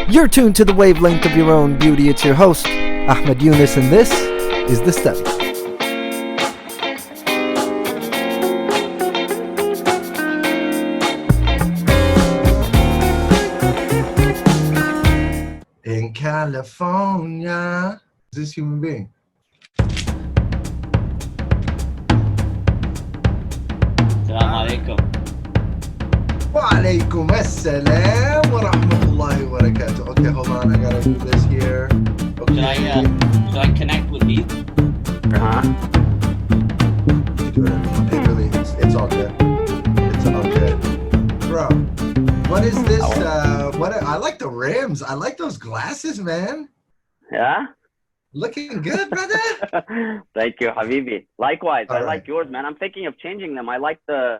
You're tuned to the wavelength of your own beauty. It's your host, Ahmed Yunus, and this is The Study. In California, is this human being? Assalamu alaikum. Wa alaikum assalam wa rahmatullahi wa barakatuh. Okay, hold on, I gotta do this here. Okay. Should I connect with these? It's all good. It's all good. Bro, what is this? I like the rims. I like those glasses, man. Yeah? Looking good, brother. Thank you, Habibi. Likewise, All I like right. yours, man. I'm thinking of changing them. I like the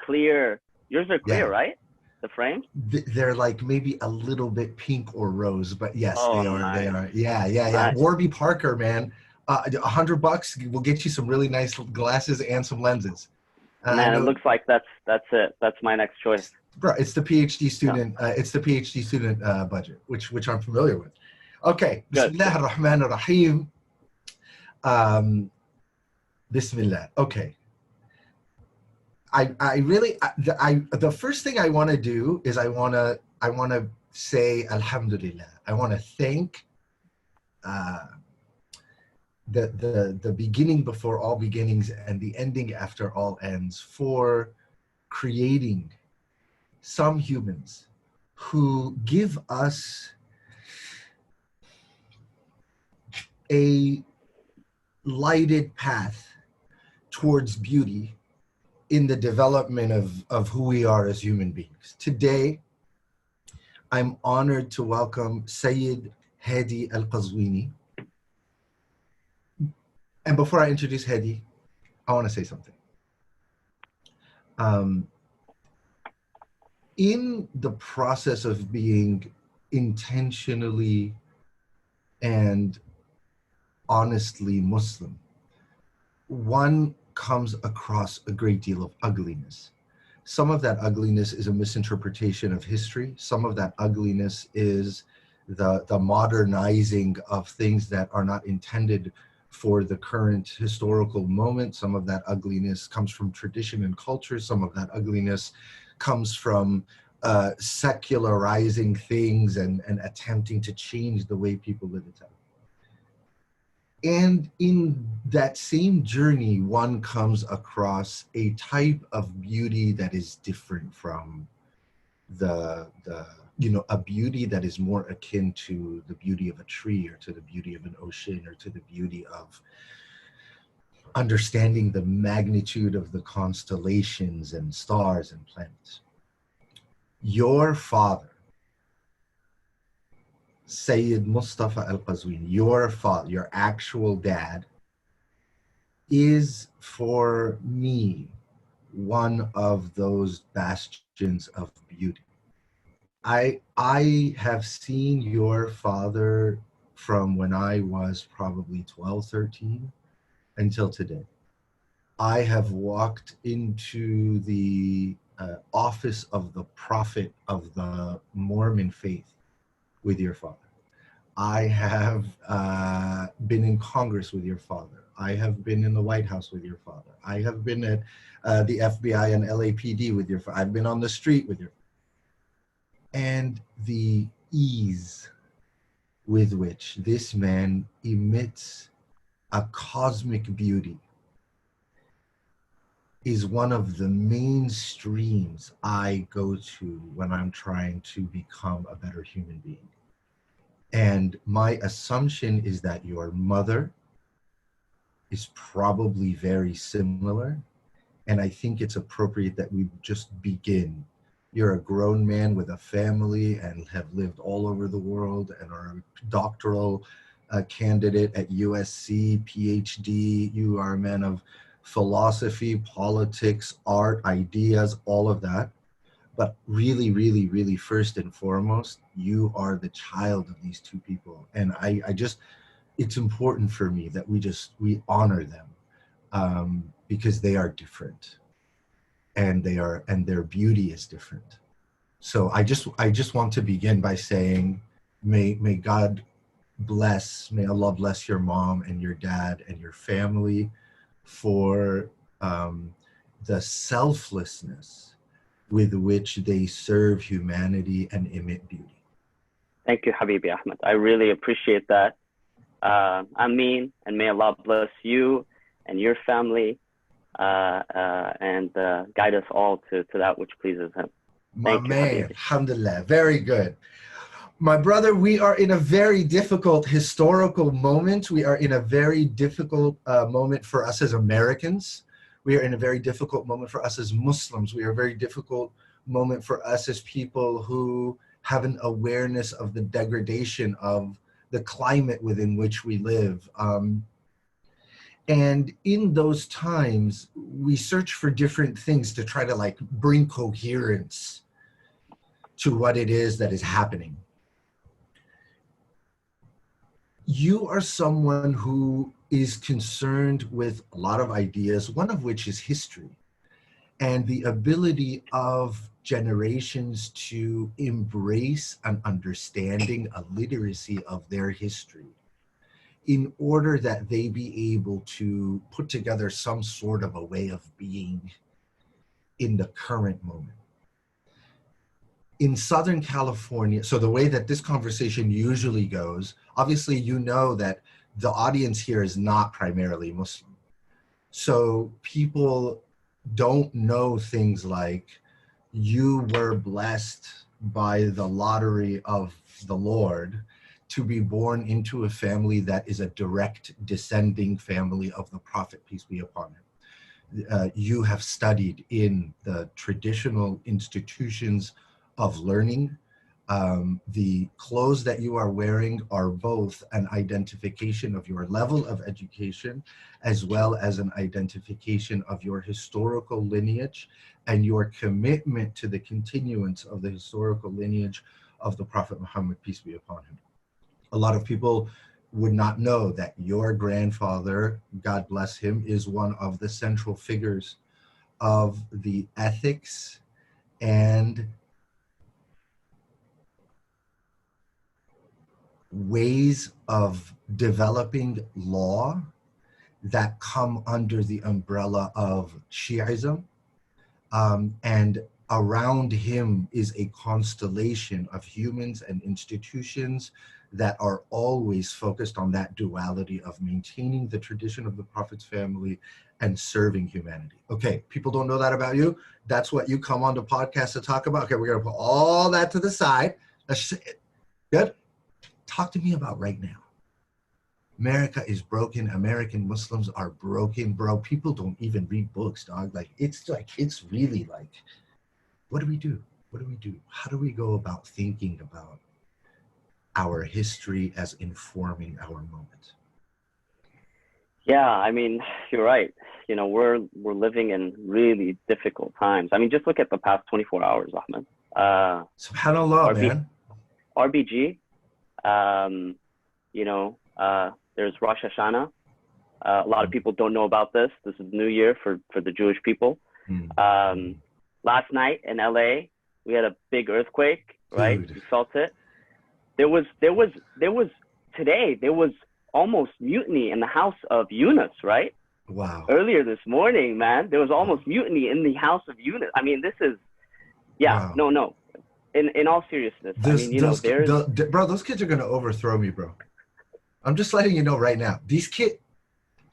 clear. Yours are clear, Yeah. right? The frames? They're like maybe a little bit pink or rose, but yes, Oh, they are. nice. They are. Yeah. Nice. Warby Parker, man. $100 will get you some really nice glasses and some lenses. I Man, it know- looks like that's it. That's my next choice. Bro, it's the PhD student. It's the PhD student budget, which I'm familiar with. Okay. Good. Bismillah ar-Rahman ar-Rahim. Bismillah. Okay. The first thing I want to do is I want to say Alhamdulillah. I want to thank the beginning before all beginnings and the ending after all ends for creating some humans who give us a lighted path towards beauty in the development of who we are as human beings. Today, I'm honored to welcome Syed Hadi al-Qazwini. And before I introduce Hadi, I want to say something. In the process of being intentionally and honestly Muslim, one comes across a great deal of ugliness. Some of that ugliness is a misinterpretation of history. Some of that ugliness is the modernizing of things that are not intended for the current historical moment. Some of that ugliness comes from tradition and culture. Some of that ugliness comes from secularizing things and attempting to change the way people live it out. And in that same journey, one comes across a type of beauty that is different from a beauty that is more akin to the beauty of a tree or to the beauty of an ocean or to the beauty of understanding the magnitude of the constellations and stars and planets. Your father, Sayyid Mustafa al-Qazwini, your father, your actual dad, is for me one of those bastions of beauty. I have seen your father from when I was probably 12, 13 until today. I have walked into the office of the prophet of the Mormon faith with your father. I have been in Congress with your father. I have been in the White House with your father. I have been at the FBI and LAPD with your father. I've been on the street with your father. And the ease with which this man emits a cosmic beauty is one of the main streams I go to when I'm trying to become a better human being. And my assumption is that your mother is probably very similar. And I think it's appropriate that we just begin. You're a grown man with a family and have lived all over the world and are a doctoral candidate at USC, PhD. You are a man of philosophy, politics, art, ideas, all of that. But really, really, really, first and foremost, you are the child of these two people. And it's important for me that we honor them because they are different and their beauty is different. So I just want to begin by saying, may God bless, may Allah bless your mom and your dad and your family for the selflessness with which they serve humanity and emit beauty. Thank you, Habibi Ahmed. I really appreciate that. Ameen, and may Allah bless you and your family and guide us all to that which pleases Him. My Thank you, man, Habibi. alhamdulillah, very good. My brother, we are in a very difficult historical moment. We are in a very difficult moment for us as Americans. We are in a very difficult moment for us as Muslims. We are a very difficult moment for us as people who have an awareness of the degradation of the climate within which we live. And in those times, we search for different things to try to like bring coherence to what it is that is happening. You are someone who is concerned with a lot of ideas, one of which is history, and the ability of generations to embrace an understanding, a literacy of their history, in order that they be able to put together some sort of a way of being in the current moment. In Southern California, so the way that this conversation usually goes, obviously you know that the audience here is not primarily Muslim. So people don't know things like you were blessed by the lottery of the Lord to be born into a family that is a direct descending family of the Prophet, peace be upon him. You have studied in the traditional institutions of learning. The clothes that you are wearing are both an identification of your level of education, as well as an identification of your historical lineage and your commitment to the continuance of the historical lineage of the Prophet Muhammad, peace be upon him. A lot of people would not know that your grandfather, God bless him, is one of the central figures of the ethics and ways of developing law that come under the umbrella of Shi'ism. And around him is a constellation of humans and institutions that are always focused on that duality of maintaining the tradition of the Prophet's family and serving humanity. Okay, people don't know that about you. That's what you come on the podcast to talk about. Okay, we're gonna put all that to the side. That's good. Talk to me about right now. America is broken. American Muslims are broken, bro. People don't even read books, dog. It's really like, what do we do? What do we do? How do we go about thinking about our history as informing our moment? Yeah, I mean, you're right. You know, we're living in really difficult times. I mean, just look at the past 24 hours, Ahmed. SubhanAllah, man. RBG, you know, there's Rosh Hashanah. A lot of people don't know about this. This is New Year for the Jewish people. Last night in LA, we had a big earthquake, right? Dude. You felt it. There was today, there was almost mutiny in the house of Yunus, right? Wow. Earlier this morning, man, there was almost mutiny in the house of Yunus. I mean, this is, yeah, wow. No. In all seriousness, I mean, you know, bro, those kids are going to overthrow me, bro. I'm just letting you know right now. These kids,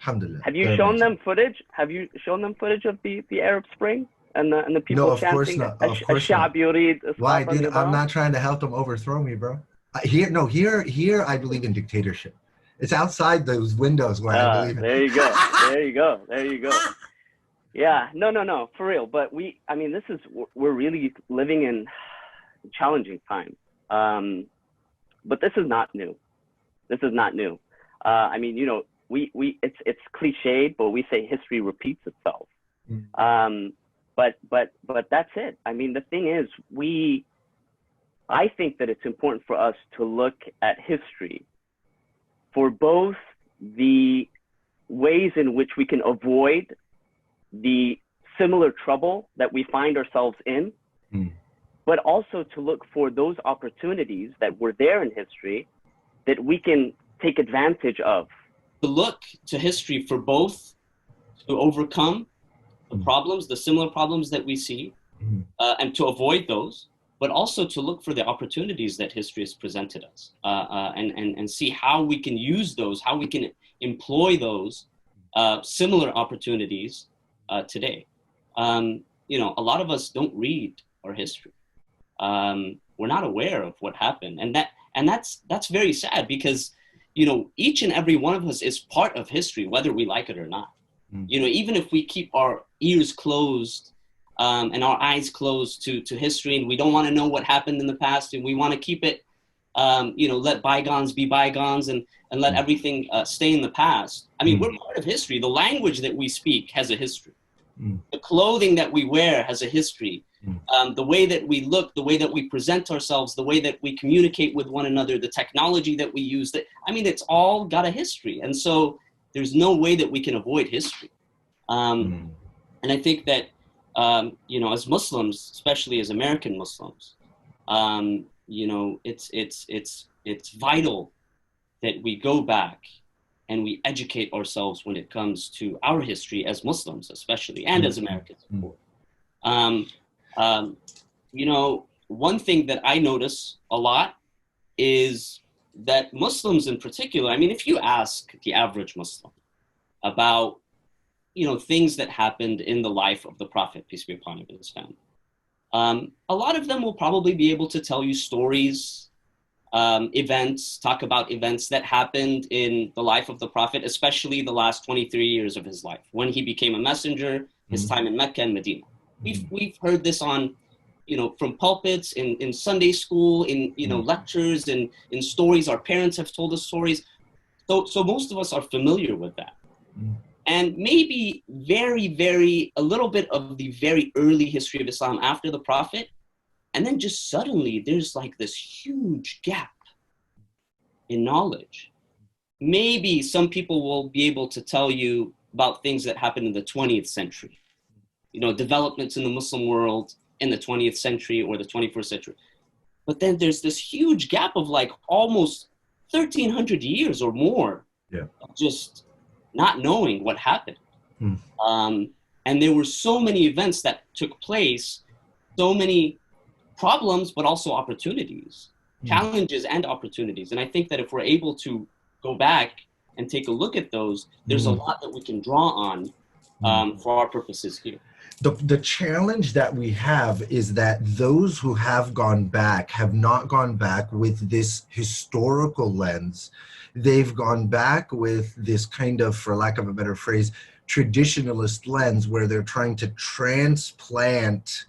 alhamdulillah. Have you shown them footage? Have you shown them footage of the Arab Spring and the people chanting? No, of course not. Of course not. Why, dude? I'm not trying to help them overthrow me, bro. Here, I believe in dictatorship. It's outside those windows where I believe in. There you go. Yeah, no, for real. But we're really living in challenging times. But this is not new. I mean, you know, it's cliched, but we say history repeats itself. But that's it. I mean, the thing is, I think that it's important for us to look at history for both the ways in which we can avoid the similar trouble that we find ourselves in, but also to look for those opportunities that were there in history that we can take advantage of. To look to history for both to overcome the problems, the similar problems that we see, and to avoid those, but also to look for the opportunities that history has presented us, and see how we can use those, how we can employ those similar opportunities today. You know, a lot of us don't read our history. We're not aware of what happened, and that's very sad, because, you know, each and every one of us is part of history, whether we like it or not. You know, even if we keep our ears closed and our eyes closed to history, and we don't want to know what happened in the past, and we want to keep it, you know, let bygones be bygones, and let everything stay in the past. I mean, we're part of history. The language that we speak has a history. The clothing that we wear has a history. The way that we look, the way that we present ourselves, the way that we communicate with one another, the technology that we use, I mean, it's all got a history. And so there's no way that we can avoid history. And I think that, you know, as Muslims, especially as American Muslims, you know, it's vital that we go back and we educate ourselves when it comes to our history as Muslims, especially, and as Americans. You know, one thing that I notice a lot is that Muslims in particular, I mean, if you ask the average Muslim about, you know, things that happened in the life of the Prophet, peace be upon him, and his family, a lot of them will probably be able to tell you stories, events, talk about events that happened in the life of the Prophet, especially the last 23 years of his life, when he became a messenger, his time in Mecca and Medina. We've heard this on, you know, from pulpits, in Sunday school, in, you know, lectures, and in stories. Our parents have told us stories. So most of us are familiar with that. And maybe a little bit of the very early history of Islam after the Prophet. And then just suddenly there's like this huge gap in knowledge. Maybe some people will be able to tell you about things that happened in the 20th century. You know, developments in the Muslim world in the 20th century or the 21st century. But then there's this huge gap of like almost 1,300 years or more of just not knowing what happened. And there were so many events that took place, so many problems, but also opportunities, challenges and opportunities. And I think that if we're able to go back and take a look at those, there's a lot that we can draw on for our purposes here. The challenge that we have is that those who have gone back have not gone back with this historical lens. They've gone back with this kind of, for lack of a better phrase, traditionalist lens, where they're trying to transplant,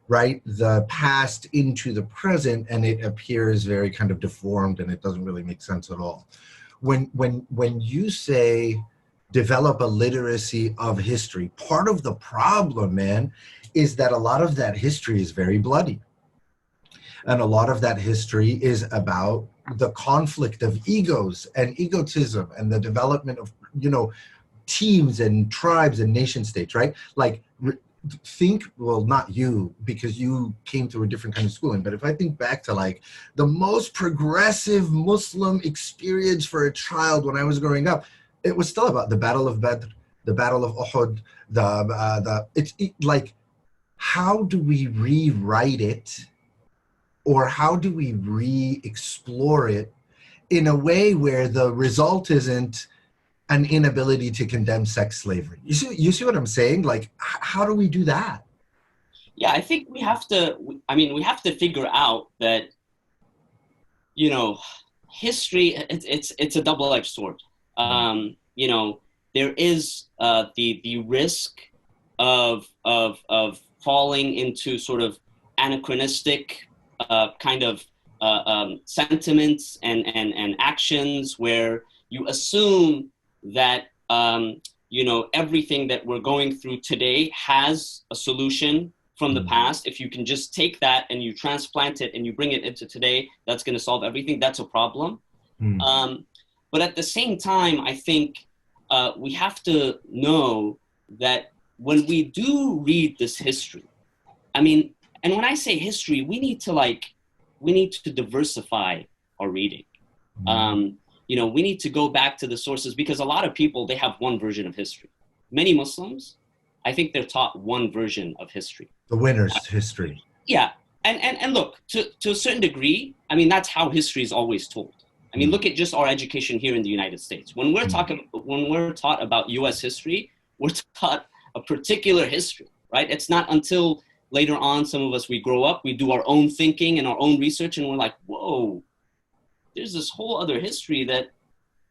right, the past into the present, and it appears very kind of deformed, and it doesn't really make sense at all. When you say develop a literacy of history, part of the problem, man, is that a lot of that history is very bloody. And a lot of that history is about the conflict of egos and egotism and the development of, you know, teams and tribes and nation states, right? Like, think, well, not you, because you came through a different kind of schooling, but if I think back to like the most progressive Muslim experience for a child when I was growing up, it was still about the Battle of Badr, the Battle of Uhud, like, how do we rewrite it, or how do we re-explore it in a way where the result isn't an inability to condemn sex slavery? You see what I'm saying? Like, how do we do that? Yeah, I think we have to figure out that, you know, history, it's a double-edged sword. You know, there is the risk of falling into sort of anachronistic kind of sentiments and actions where you assume that you know, everything that we're going through today has a solution from the past. If you can just take that and you transplant it and you bring it into today, that's going to solve everything. That's a problem. But at the same time, I think we have to know that when we do read this history, I mean, when I say history, we need to diversify our reading. We need to go back to the sources, because a lot of people, they have one version of history. Many Muslims, I think they're taught one version of history. The winner's history. Yeah. And look, to a certain degree, I mean, that's how history is always told. I mean, look at just our education here in the United States. When we're taught about U.S. history, we're taught a particular history, right? It's not until later on, some of us, we grow up, we do our own thinking and our own research, and we're like, whoa, there's this whole other history that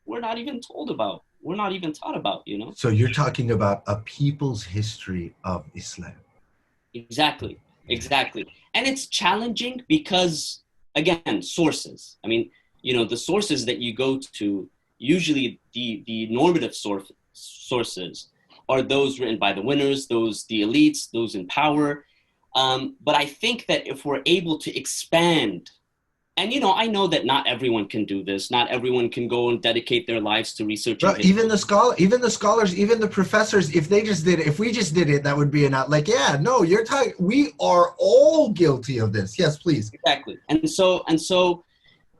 we're not even told about. We're not even taught about, So you're talking about a people's history of Islam. Exactly. And it's challenging because, again, sources. I mean, the sources that you go to, usually the normative sources are those written by the winners, the elites, those in power. But I think that if we're able to expand, and I know that not everyone can do this. Not everyone can go and dedicate their lives to researching. Bro, even the scholars, even the professors, if we just did it, that would be you're talking. We are all guilty of this. Yes, please. Exactly. And so,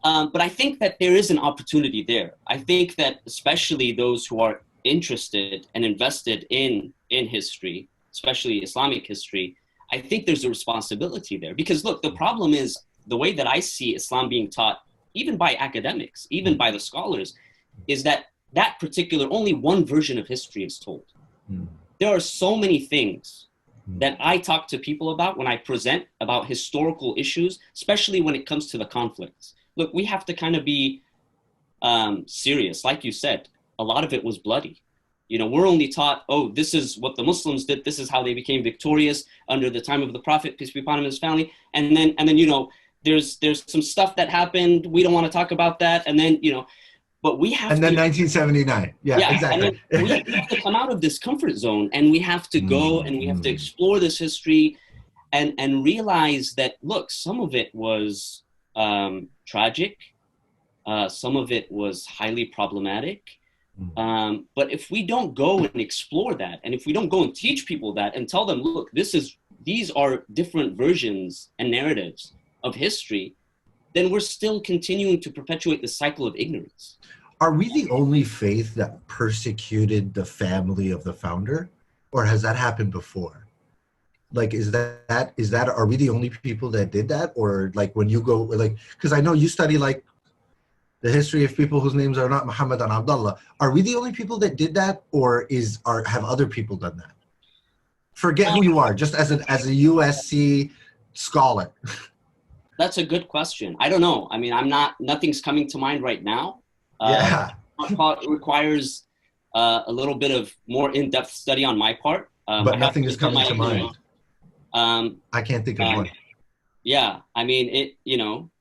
but I think that there is an opportunity there. I think that especially those who are interested and invested in history, especially Islamic history, I think there's a responsibility there. Because look, the problem is, the way that I see Islam being taught, even by academics, even by the scholars, is that particular, only one version of history is told. There are so many things that I talk to people about when I present about historical issues, especially when it comes to the conflicts. Look, we have to kind of be serious. Like you said, a lot of it was bloody. We're only taught, this is what the Muslims did. This is how they became victorious under the time of the Prophet, peace be upon him and his family. And then there's some stuff that happened. We don't want to talk about that. And then, but we have to. And then 1979. Yeah, exactly. And then we have to come out of this comfort zone, and we have to go and we have to explore this history and realize that, look, some of it was tragic. Some of it was highly problematic. But if we don't go and explore that, and if we don't go and teach people that and tell them, look, these are different versions and narratives of history, then we're still continuing to perpetuate the cycle of ignorance. Are we the only faith that persecuted the family of the founder, or has that happened before? Like, are we the only people that did that? Or like when you go, like, because I know you study like the history of people whose names are not Muhammad and Abdullah. Are we the only people that did that, or have other people done that? Forget who you are, just as a USC scholar. That's a good question. I don't know. I mean, nothing's coming to mind right now. It requires a little bit of more in-depth study on my part. But nothing is coming to mind. I can't think of one. Yeah, I mean,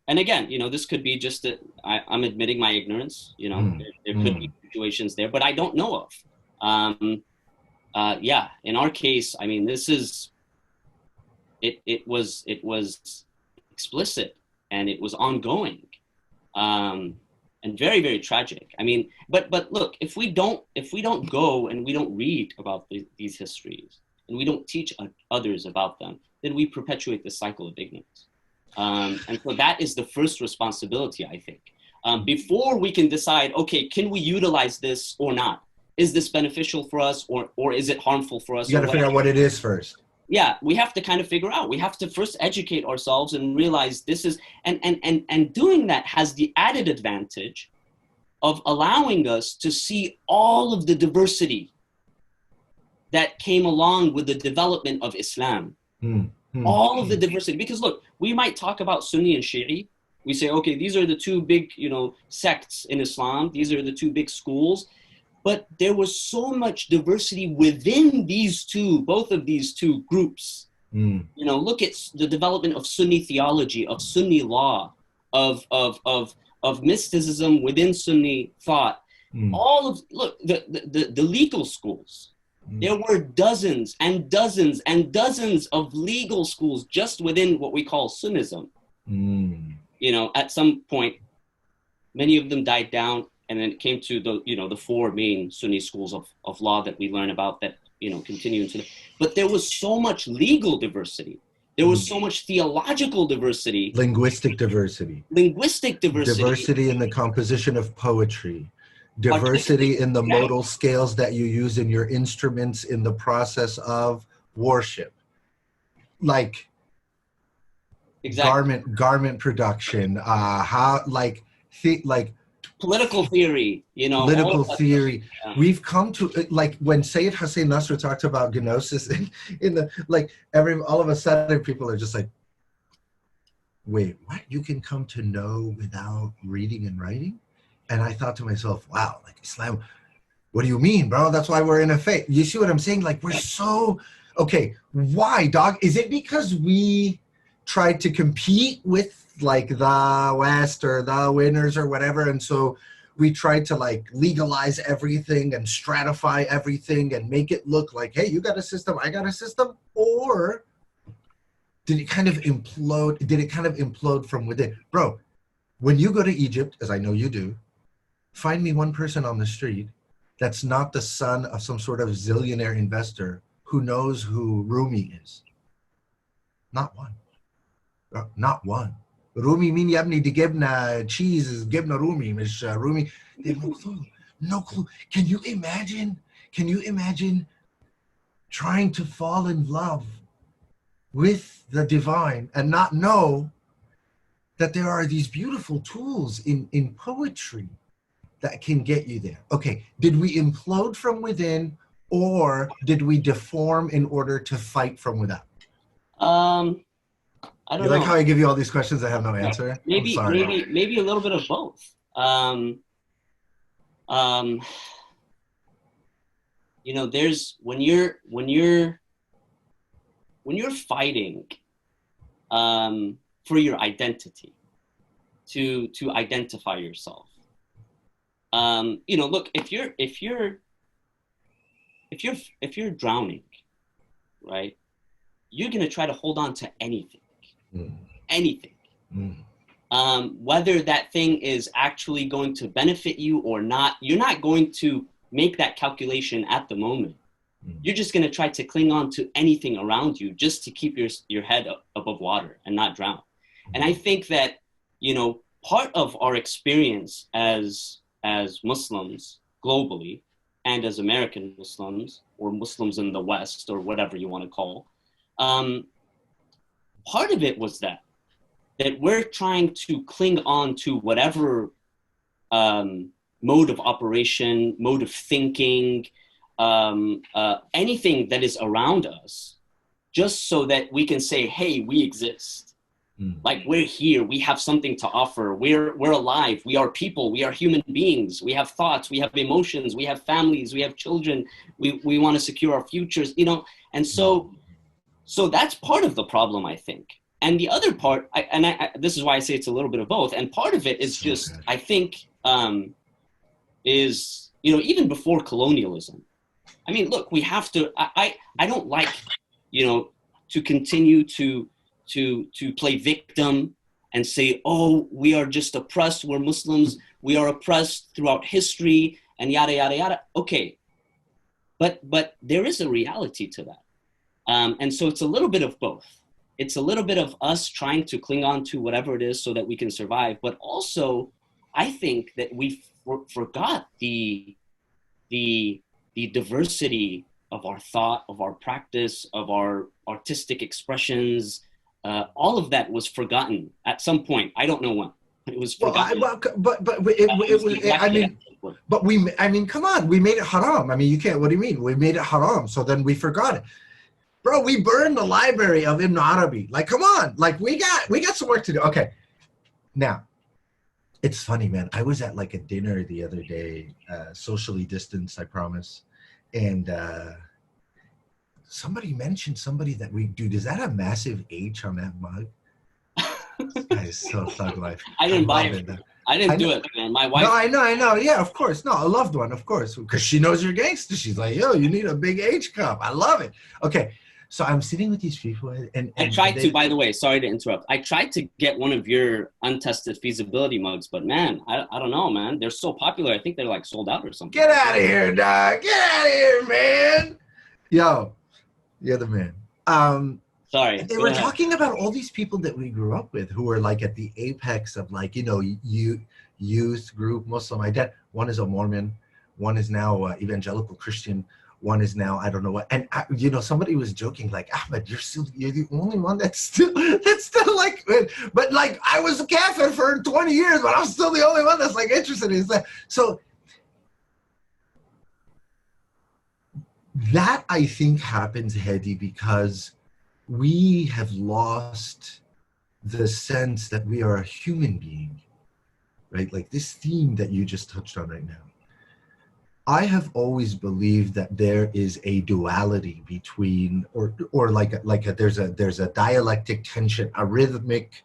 and again, this could be just I'm admitting my ignorance. There could be situations there, but I don't know of. In our case, I mean, it was explicit, and it was ongoing, and very, very tragic. I mean, but look, if we don't go and we don't read about these histories, and we don't teach others about them, then we perpetuate the cycle of ignorance. And so that is the first responsibility, I think. Before we can decide, okay, can we utilize this or not? Is this beneficial for us, or is it harmful for us? You got to figure out what it is first. Yeah, we have to kind of figure out. We have to first educate ourselves and realize this is, and doing that has the added advantage of allowing us to see all of the diversity that came along with the development of Islam. All of the diversity. Because look, we might talk about Sunni and Shi'i. We say, okay, these are the two big, sects in Islam. These are the two big schools. But there was so much diversity within both of these two groups. Look at the development of Sunni theology, of Sunni law, of mysticism within Sunni thought. The legal schools. There were dozens and dozens and dozens of legal schools just within what we call Sunnism. At some point, many of them died down, and then it came to the four main Sunni schools of law that we learn about that continue into but there was so much legal diversity. There was so much theological diversity. Linguistic diversity. Linguistic diversity. Diversity in the composition of poetry. Diversity in the modal scales that you use in your instruments in the process of worship. Like garment production, political theory, political theory. Yeah. We've come to, like, when Syed Hussain Nasr talked about gnosis in the, like, all of a sudden people are just like, wait, what? You can come to know without reading and writing? And I thought to myself, wow, like, Islam, what do you mean, bro? That's why we're in a faith. You see what I'm saying? Like, we're so, okay, why, dog? Is it because we tried to compete with, like, the West or the winners or whatever, and so we tried to, like, legalize everything and stratify everything and make it look like, hey, you got a system, I got a system? Or did it kind of implode? Did it kind of implode from within? Bro, when you go to Egypt, as I know you do, find me one person on the street that's not the son of some sort of zillionaire investor who knows who Rumi is. Not one. Not one. Rumi mean yabni di gibna cheese is gibna Rumi, mish Rumi. They have no clue. No clue. Can you imagine? Can you imagine trying to fall in love with the divine and not know that there are these beautiful tools in poetry that can get you there? Okay, did we implode from within, or did we deform in order to fight from without? I don't know. Like how I give you all these questions I have no answer? Maybe a little bit of both. There's when you're fighting for your identity, to identify yourself. Look, if you're drowning, right, you're gonna try to hold on to anything. Anything. Whether that thing is actually going to benefit you or not, you're not going to make that calculation at the moment. You're just going to try to cling on to anything around you just to keep your head above water and not drown. And I think that, part of our experience as Muslims globally and as American Muslims or Muslims in the West or whatever you want to call, part of it was that we're trying to cling on to whatever mode of operation, mode of thinking, anything that is around us, just so that we can say, hey, we exist. Like, we're here, we have something to offer, we're alive, we are people, we are human beings, we have thoughts, we have emotions, we have families, we have children, we want to secure our futures, and so that's part of the problem, I think. And the other part, this is why I say it's a little bit of both. And part of it is just, I think, is, even before colonialism. I mean, look, we have to, I don't like, to continue to play victim and say, oh, we are just oppressed, we're Muslims, we are oppressed throughout history and yada, yada, yada. Okay, but there is a reality to that. And so it's a little bit of both. It's a little bit of us trying to cling on to whatever it is so that we can survive. But also, I think that we forgot the diversity of our thought, of our practice, of our artistic expressions. All of that was forgotten at some point. I don't know when. It was forgotten. Come on, we made it haram. I mean, you can't, what do you mean? We made it haram, so then we forgot it. Bro, we burned the library of Ibn Arabi. Like, come on. Like, we got some work to do. Okay. Now, it's funny, man. I was at, like, a dinner the other day, socially distanced, I promise. And somebody mentioned that dude, is that a massive H on that mug? This guy is so thug life. I didn't buy it. I didn't do it, man. My wife. No, I know. Yeah, of course. No, a loved one, of course. Because she knows you're gangster. She's like, yo, you need a big H cup. I love it. Okay. So I'm sitting with these people, and I tried to, by the way, sorry to interrupt. I tried to get one of your untested feasibility mugs, but man, I don't know, man. They're so popular. I think they're like sold out or something. Get out of here, dog. Get out of here, man. Yo, you're the man. Sorry. They were talking about all these people that we grew up with who were like at the apex of like, youth group, Muslim identity. One is a Mormon, one is now evangelical Christian, one is now I don't know what. And somebody was joking like, Ahmed, you're the only one that's still like, but like I was a Kafir for 20 years, but I'm still the only one that's like interested in that. So that I think happens, Hadi, because we have lost the sense that we are a human being, right? Like this theme that you just touched on right now. I have always believed that there is a duality between, or there's a dialectic tension, a rhythmic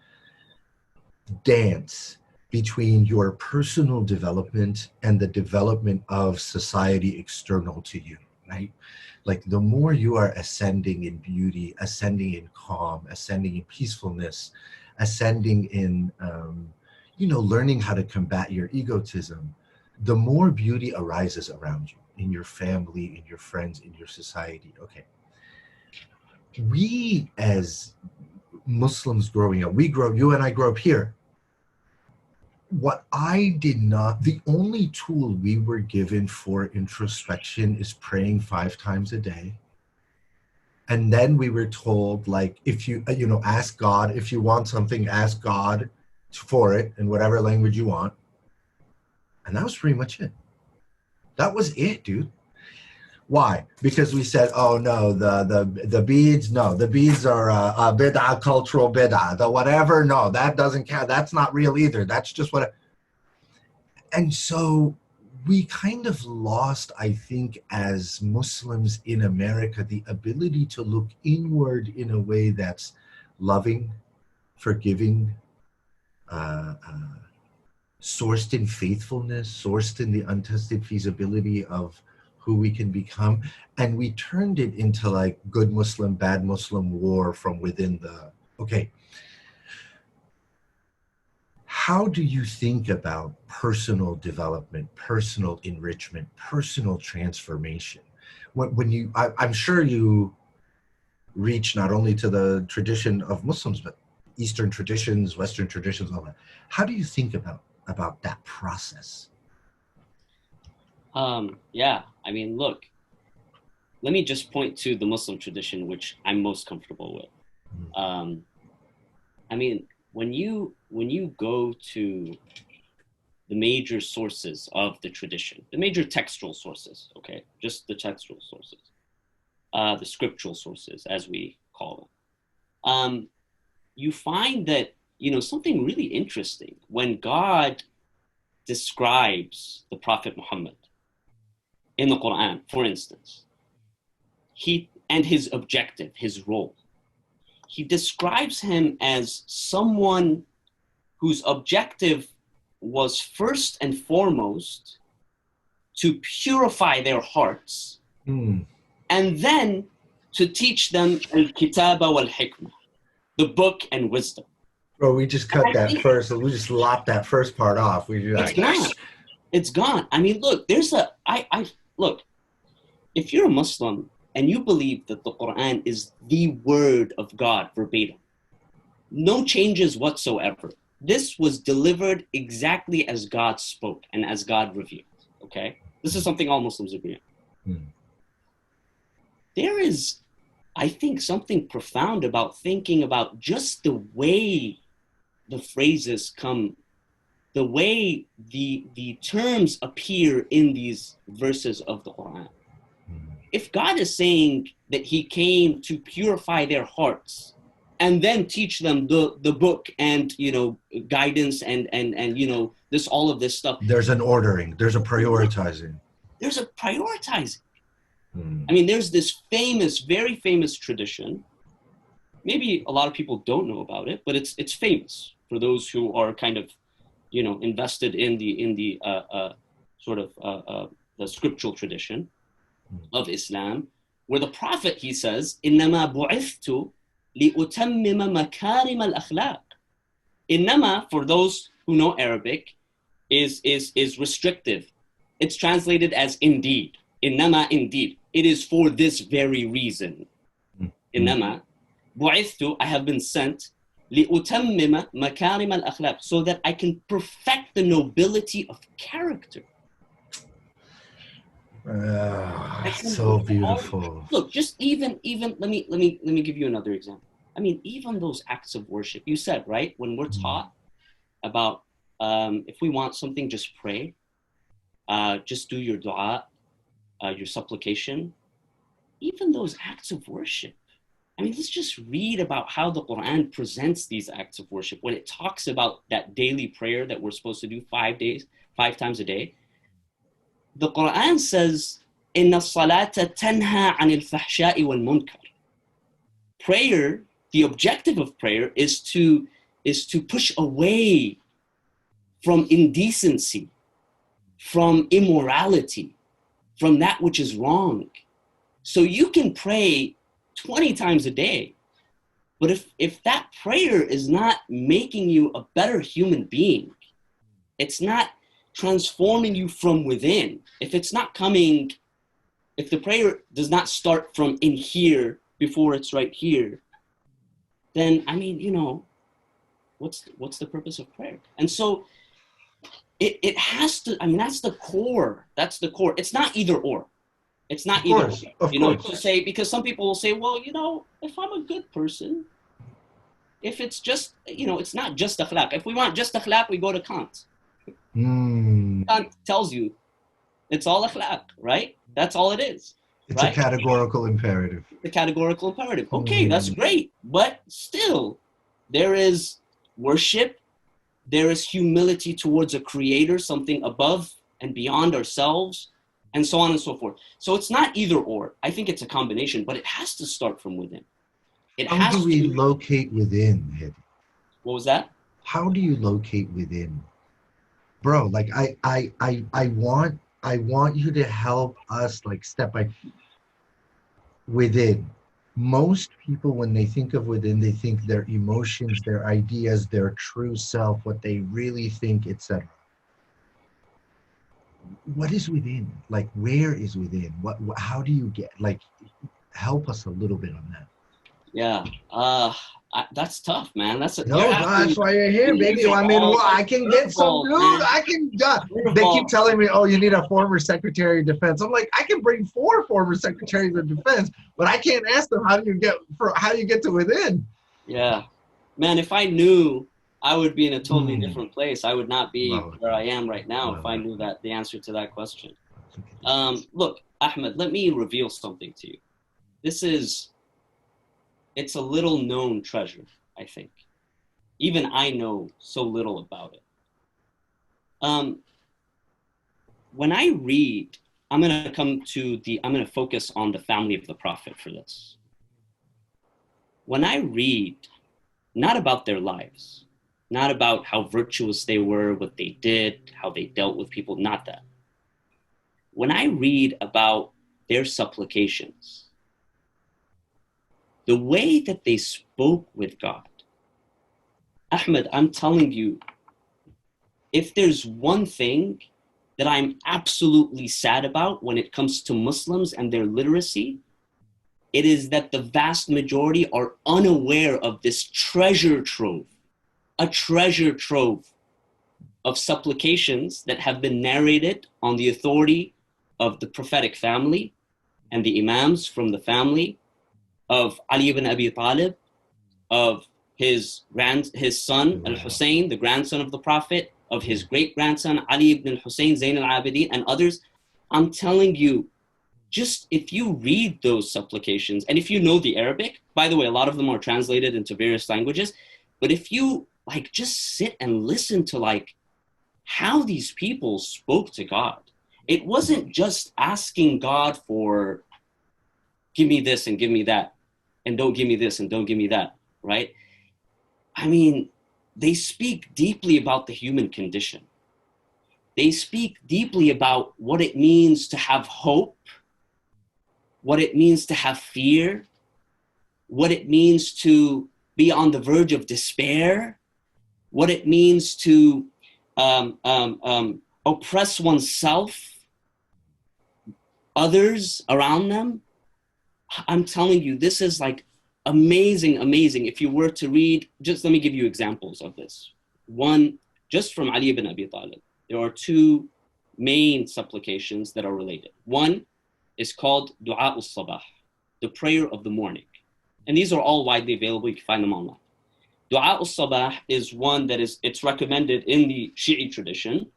dance between your personal development and the development of society external to you, right? Like the more you are ascending in beauty, ascending in calm, ascending in peacefulness, ascending in, learning how to combat your egotism, the more beauty arises around you, in your family, in your friends, in your society. Okay. We as Muslims growing up, you and I grew up here. The only tool we were given for introspection is praying 5 times a day. And then we were told, like, if you, ask God, if you want something, ask God for it in whatever language you want. And that was pretty much it. That was it, dude. Why? Because we said, oh no, the beads, no, the beads are a bid'ah, cultural bid'ah. The whatever, no, that doesn't count. That's not real either. That's just what. And so we kind of lost, I think, as Muslims in America, the ability to look inward in a way that's loving, forgiving, sourced in faithfulness, sourced in the untested feasibility of who we can become, and we turned it into like good Muslim, bad Muslim war from within okay. How do you think about personal development, personal enrichment, personal transformation? I'm sure you reach not only to the tradition of Muslims, but Eastern traditions, Western traditions, all that. How do you think about that process? Yeah, I mean, look, let me just point to the Muslim tradition, which I'm most comfortable with. I mean, when you go to the major sources of the tradition, the major textual sources, okay, just the textual sources, the scriptural sources, as we call them, you find that, something really interesting when God describes the Prophet Muhammad in the Quran, for instance, and his objective, his role. He describes him as someone whose objective was first and foremost to purify their hearts, and then to teach them al-kitaba wal-hikmah, the book and wisdom. Bro, we just cut that first, we just lopped that first part off. It's gone. I mean, look, look, if you're a Muslim and you believe that the Quran is the word of God verbatim, no changes whatsoever. This was delivered exactly as God spoke and as God revealed, okay? This is something all Muslims agree on. There is, I think, something profound about thinking about just the way the phrases come, the way the terms appear in these verses of the Quran. If God is saying that he came to purify their hearts and then teach them the book and, guidance and all of this stuff. There's an ordering, there's a prioritizing. There's a prioritizing. I mean, there's this very famous tradition. Maybe a lot of people don't know about it, but it's famous for those who are kind of, invested in the sort of the scriptural tradition of Islam, where the Prophet, he says, إِنَّمَا بُعِثْتُ لِأُتَمِّمَ مَكَارِمَ الْأَخْلَاقِ. Innama, for those who know Arabic, is restrictive. It's translated as indeed. Innama, indeed. It is for this very reason. Innama بُعِثْتُ, I have been sent, لِأُتَمِّمَ مَكَارِمَ الْأَخْلَاقِ, so that I can perfect the nobility of character. So beautiful. Look, just even let me give you another example. I mean, even those acts of worship, you said, right? When we're taught about if we want something, just pray, just do your dua, your supplication. Even those acts of worship. I mean, let's just read about how the Quran presents these acts of worship. When it talks about that daily prayer that we're supposed to do 5 times a day, the Quran says, إِنَّ الصَّلَاةَ تَنْهَى عَنِ الْفَحْشَاءِ وَالْمُنْكَرِ. Prayer, the objective of prayer is to push away from indecency, from immorality, from that which is wrong. So you can pray 20 times a day, but if that prayer is not making you a better human being, it's not transforming you from within, if the prayer does not start from in here before it's right here, then, I mean, what's the purpose of prayer? And so it has to, I mean, that's the core. It's not either or. It's not either, to say, because some people will say, well, if I'm a good person, if it's just, it's not just akhlaq. If we want just akhlaq, we go to Kant. Kant tells you it's all akhlaq, right? That's all it is. It's a categorical imperative. The categorical imperative. Okay, that's great. But still, there is worship. There is humility towards a creator, something above and beyond ourselves, and so on and so forth. So it's not either or. I think it's a combination, but it has to start from within. How do we locate within, Hadi? What was that? How do you locate within? Bro, like I want you to help us, like, step by within. Most people, when they think of within, they think their emotions, their ideas, their true self, what they really think, etc. What is within? Like, where is within? How do you get, like, help us a little bit on that. Yeah, that's tough, man. That's why you're here, baby. I mean, I can get some dude. Man. I can. They keep telling me, "Oh, you need a former Secretary of Defense." I'm like, I can bring 4 former Secretaries of Defense, but I can't ask them how do you get to within. Yeah, man. If I knew, I would be in a totally different place. I would not be where I am right now if I knew that the answer to that question. Look, Ahmed, let me reveal something to you. It's a little known treasure, I think. Even I know so little about it. When I read, I'm going to focus on the family of the Prophet for this. When I read, not about their lives, not about how virtuous they were, what they did, how they dealt with people, not that. When I read about their supplications, the way that they spoke with God, Ahmed, I'm telling you, if there's one thing that I'm absolutely sad about when it comes to Muslims and their literacy, it is that the vast majority are unaware of this treasure trove, a treasure trove of supplications that have been narrated on the authority of the prophetic family and the imams from the family of Ali ibn Abi Talib, of his son al-Hussain, the grandson of the Prophet, of his great-grandson Ali ibn Hussain, Zain al Abideen, and others. I'm telling you, just if you read those supplications, and if you know the Arabic, by the way, a lot of them are translated into various languages, but if you just sit and listen to how these people spoke to God, it wasn't just asking God for, give me this and give me that, and don't give me this and don't give me that, right? I mean, they speak deeply about the human condition. They speak deeply about what it means to have hope, what it means to have fear, what it means to be on the verge of despair, what it means to oppress oneself, others around them. I'm telling you, this is like amazing, amazing. If you were to read, just let me give you examples of this. One, just from Ali ibn Abi Talib, there are two main supplications that are related. One is called Du'a al-Sabah, the prayer of the morning. And these are all widely available. You can find them online. Du'a al-Sabah is one that it's recommended in the Shi'i tradition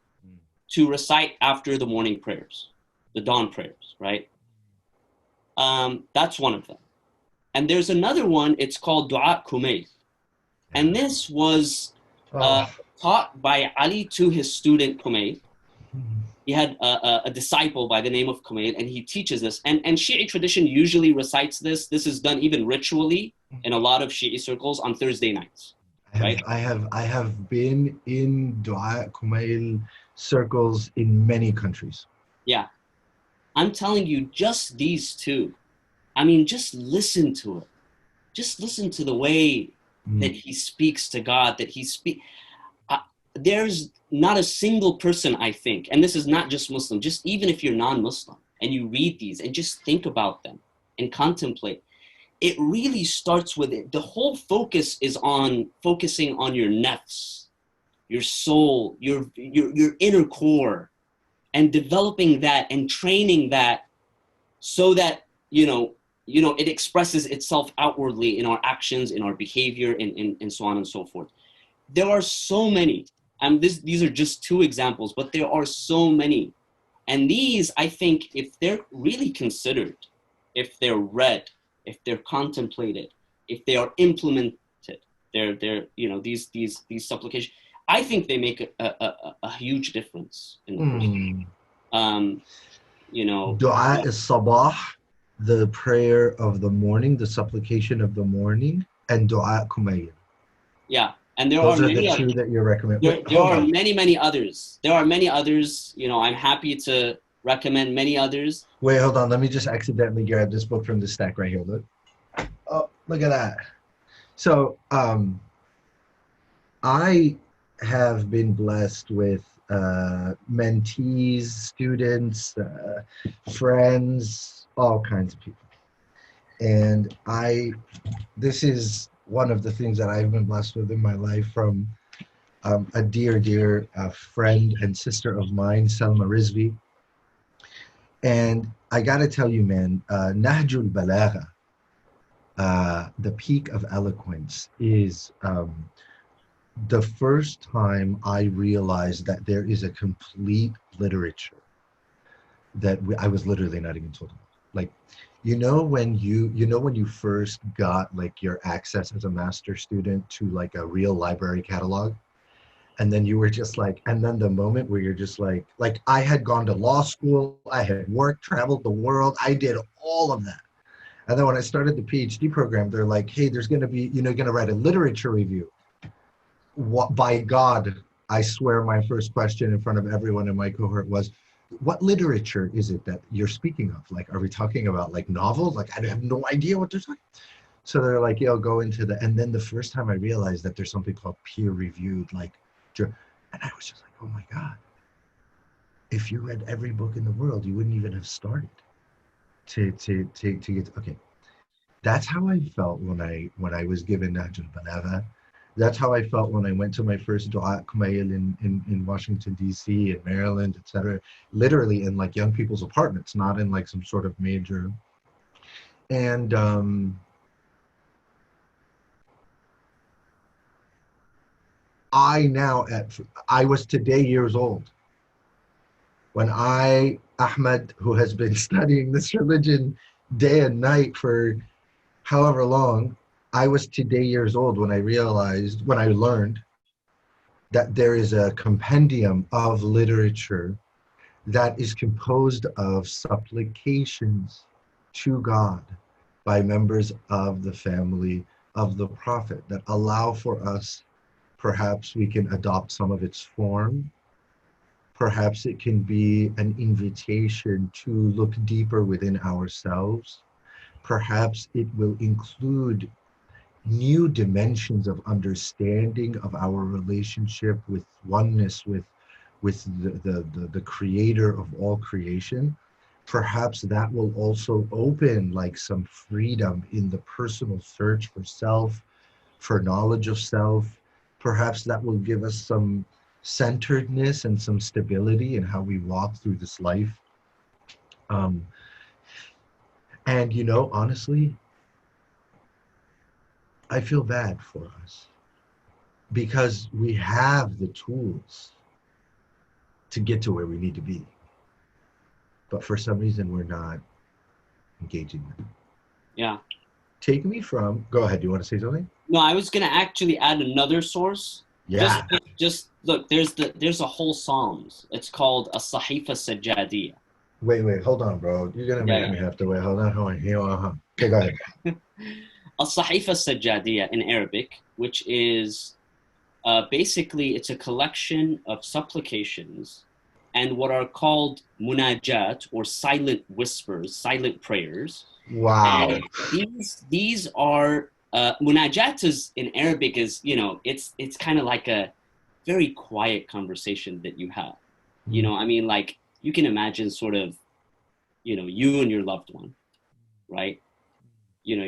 to recite after the morning prayers, the dawn prayers, right? That's one of them. And there's another one, it's called Du'a Kumayl. And this was taught by Ali to his student Kumayl. He had a disciple by the name of Kumayl, and he teaches this. And Shi'i tradition usually recites this. This is done even ritually in a lot of Shi'i circles on Thursday nights. Right? I have been in Du'a Kumayl circles in many countries. Yeah. I'm telling you, just these two. I mean, just listen to it. Just listen to the way that he speaks to God, that he there's not a single person, I think, and this is not just Muslim, just even if you're non-Muslim and you read these and just think about them and contemplate, it really starts with it. The whole focus is on focusing on your nafs, your soul, your inner core, and developing that and training that so that, it expresses itself outwardly in our actions, in our behavior, and so on and so forth. There are so many. These are just two examples, but there are so many. And these, I think, if they're really considered, if they're read, if they're contemplated, if they are implemented, these supplications, I think they make a huge difference in the person. Du'a is-Sabah, the prayer of the morning, the supplication of the morning, and Du'a Kumayl. Yeah. And Those are the two that you're recommending. There are many others. There are many others. I'm happy to recommend many others. Wait, hold on. Let me just accidentally grab this book from the stack right here. Look. Oh, look at that. So, I have been blessed with mentees, students, friends, all kinds of people. And this is one of the things that I've been blessed with in my life from a dear friend and sister of mine, Salma Rizvi. And I got to tell you, man, Nahjul Balagha, the peak of eloquence, is the first time I realized that there is a complete literature that I was literally not even told about. Like, when you first got like your access as a master student to like a real library catalog, and then you were just like, and then the moment where you're just like I had gone to law school, I had worked, traveled the world, I did all of that. And then when I started the PhD program, they're like, hey, there's going to be, going to write a literature review. What, by God, I swear my first question in front of everyone in my cohort was, what literature is it that you're speaking of? Like, are we talking about like novels? Like, I have no idea what they're talking. So they're like, go into and then the first time I realized that there's something called peer-reviewed, and I was just like, oh my God, if you read every book in the world, you wouldn't even have started to get, okay. That's how I felt when I was given Nahjul Balagha. That's how I felt when I went to my first Du'a Kumayl in Washington, D.C., in Maryland, etc. Literally in like young people's apartments, not in like some sort of major. And I was today years old when Ahmed, who has been studying this religion day and night for however long, I was today years old when I learned that there is a compendium of literature that is composed of supplications to God by members of the family of the Prophet that allow for us, perhaps we can adopt some of its form. Perhaps it can be an invitation to look deeper within ourselves. Perhaps it will include new dimensions of understanding of our relationship with oneness with the creator of all creation. perhaps that will also open like some freedom in the personal search for self, for knowledge of self. Perhaps that will give us some centeredness and some stability in how we walk through this life. And you know, honestly, I feel bad for us because we have the tools to get to where we need to be. But for some reason, we're not engaging them. Yeah. Take me from, go ahead, do you want to say something? No, I was going to actually add another source. Yeah. Just look, there's a whole Psalms. It's called a Saheefa Al Sajjadiyah. Wait, hold on, bro. You're going to make me have to wait. Hold on. Okay, go ahead. A Saheefa Al Sajjadiyah in Arabic, which is basically, it's a collection of supplications and what are called munajat, or silent whispers, silent prayers. Wow. And these are munajat is in Arabic is, you know, it's kind of like a very quiet conversation that you have. You know, I mean, like you can imagine sort of, you know, you and your loved one, right? You know,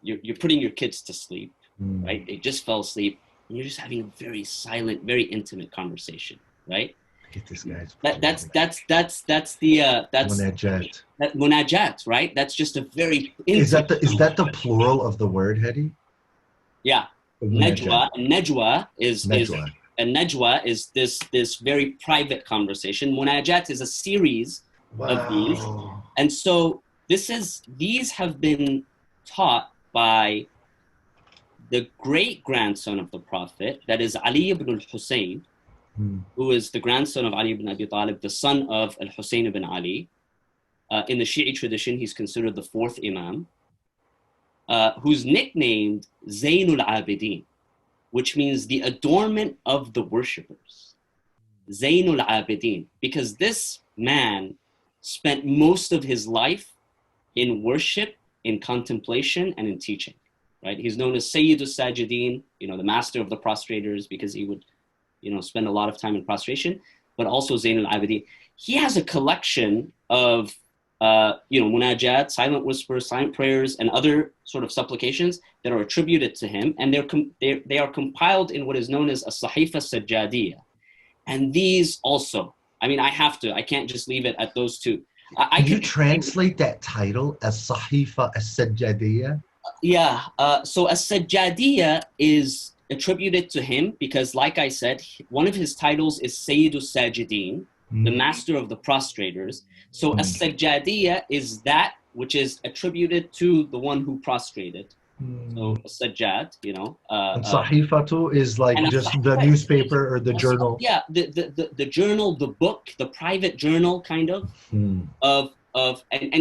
you're putting your kids to sleep, right? They just fell asleep, and you're just having a very silent, very intimate conversation, right? Get this guy's. That's the munajat. That munajat, right? That's just a very Is that the plural of the word, Hadi? Yeah. Najwa. Najwa is Najwa. And najwa is this very private conversation. Munajat is a series of these, and so these have been taught by the great grandson of the Prophet, that is Ali ibn al-Hussain, who is the grandson of Ali ibn Abi Talib, the son of al-Hussain ibn Ali. In the Shi'i tradition, he's considered the fourth Imam, who's nicknamed Zain al Abideen, which means the adornment of the worshippers. Zain al Abideen, because this man spent most of his life in worship, in contemplation, and in teaching. Right? He's known as Syed Al Sajjadiyah, you know, the master of the prostrators, because he would, you know, spend a lot of time in prostration, but also Zain al Abideen. He has a collection of, you know, munajat, silent whispers, silent prayers, and other sort of supplications that are attributed to him, and they are compiled in what is known as a Saheefa Al Sajjadiyah. And these also, I mean, I can't just leave it at those two. Can you translate that title as Saheefa Al Sajjadiyah? Yeah, so a Sajjadiyah is attributed to him because, like I said, one of his titles is Sayyid Al Sajideen, the master of the prostrators. So a Sajjadiyah is that which is attributed to the one who prostrated. So a Sajjad, you know. And Saheefa too is like just the newspaper or the journal. Yeah, the journal, the book, the private journal, kind of and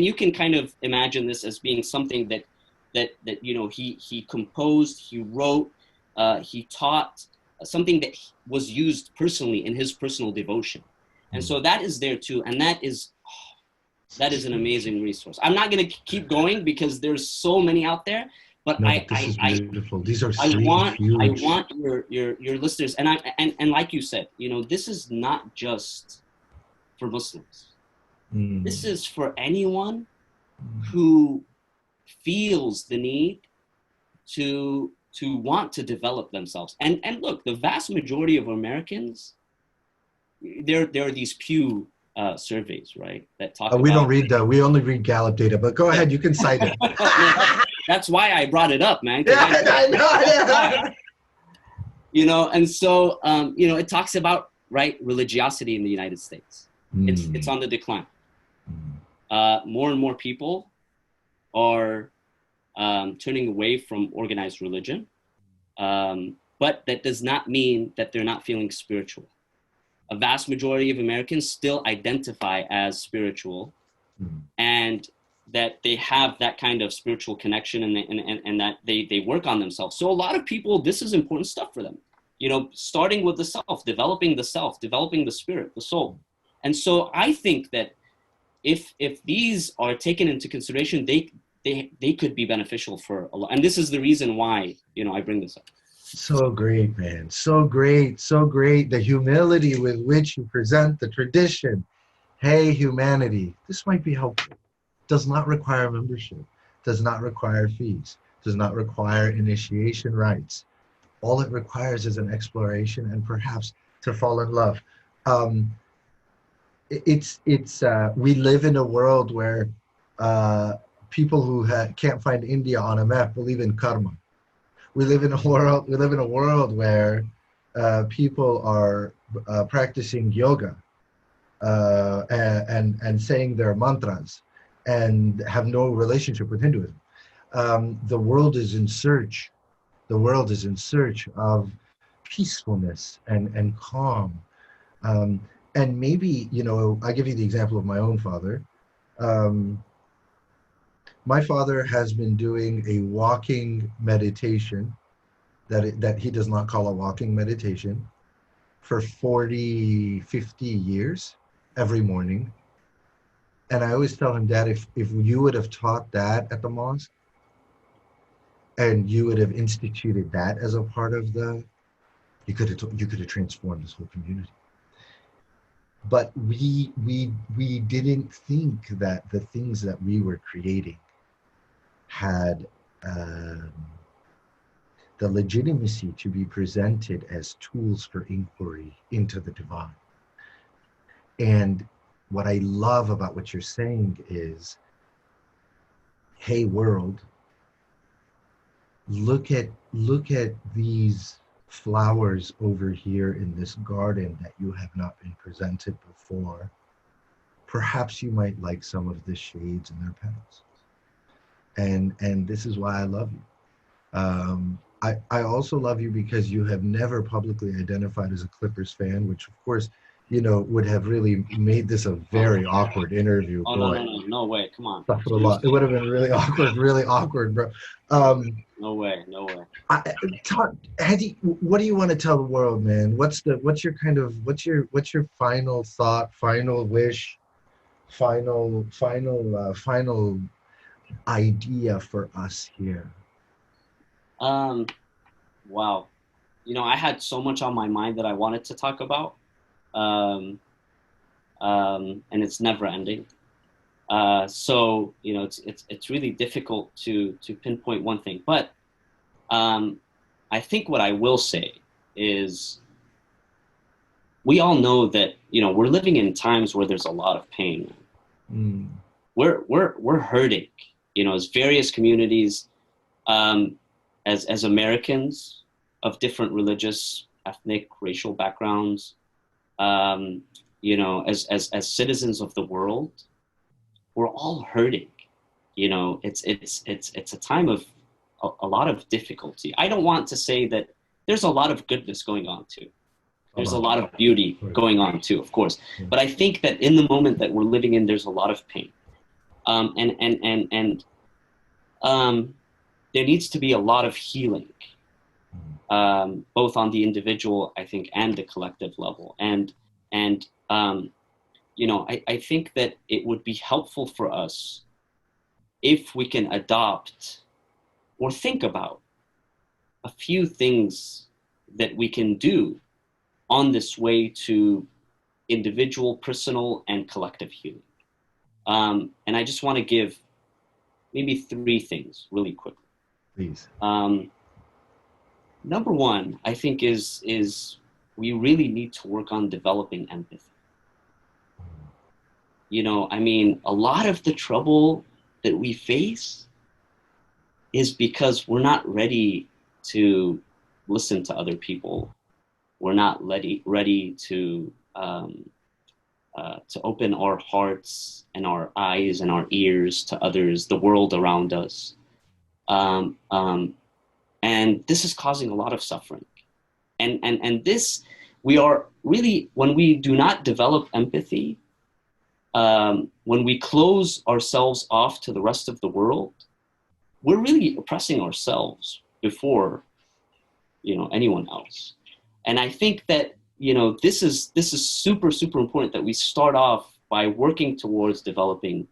you can kind of imagine this as being something that you know he composed, he wrote, he taught, something that was used personally in his personal devotion. And so that is there too, and that is an amazing resource. I'm not going to keep going because there's so many out there, but this is beautiful. These are I want your listeners, and like you said, you know, this is not just for Muslims. This is for anyone who feels the need to want to develop themselves. And look, the vast majority of Americans, there are these Pew surveys, right, that talk we about, don't read that. We only read Gallup data, but go ahead, you can cite it. That's why I brought it up, man. Yeah, I know. You know, and so you know, it talks about, right, religiosity in the United States. It's on the decline. More and more people are turning away from organized religion, but that does not mean that they're not feeling spiritual. A vast majority of Americans still identify as spiritual, and that they have that kind of spiritual connection, and that they work on themselves. So a lot of people, this is important stuff for them. You know, starting with the self, developing the spirit, the soul. And so I think that if these are taken into consideration, they could be beneficial for a lot. And this is the reason why, you know, I bring this up. So great, man. So great. The humility with which you present the tradition hey, humanity, this might be helpful. Does not require membership, does not require fees, does not require initiation rites. All it requires is an exploration and perhaps to fall in love. We live in a world where people who can't find India on a map believe in karma. We live in a world where people are practicing yoga and saying their mantras and have no relationship with Hinduism. The world is in search. The world is in search of peacefulness and calm. And maybe, I give you the example of my own father. My father has been doing a walking meditation that he does not call a walking meditation for 40, 50 years every morning. And I always tell him, Dad, if you would have taught that at the mosque and you would have instituted that as a part of you could have transformed this whole community. But we didn't think that the things that we were creating had the legitimacy to be presented as tools for inquiry into the divine. And what I love about what you're saying is, hey world, look at these flowers over here in this garden that you have not been presented before. Perhaps you might like some of the shades in their petals. And this is why I love you. I also love you because you have never publicly identified as a Clippers fan, which of course, would have really made this a very awkward interview. Oh, no way, come on. It would have been really awkward, bro. No way. Hadi, what do you want to tell the world, man? What's your final thought, final wish, final idea for us here? Wow. I had so much on my mind that I wanted to talk about. And it's never ending. So, it's really difficult to pinpoint one thing. But I think what I will say is we all know that, we're living in times where there's a lot of pain. Mm. We're hurting, as various communities, as Americans of different religious, ethnic, racial backgrounds, as citizens of the world, we're all hurting. It's a time of a lot of difficulty. I don't want to say that there's a lot of goodness going on too. There's a lot of beauty going on too, of course. But I think that in the moment that we're living in, there's a lot of pain. There needs to be a lot of healing, both on the individual, I think, and the collective level. I think that it would be helpful for us if we can adopt or think about a few things that we can do on this way to individual, personal, and collective healing. And I just want to give maybe 3 things really quickly. Please. Number one, I think is we really need to work on developing empathy. A lot of the trouble that we face is because we're not ready to listen to other people. We're not ready to open our hearts and our eyes and our ears to others, the world around us. And this is causing a lot of suffering. And this, we are really, when we do not develop empathy, when we close ourselves off to the rest of the world, we're really oppressing ourselves before, anyone else. And I think that, this is super, super important that we start off by working towards developing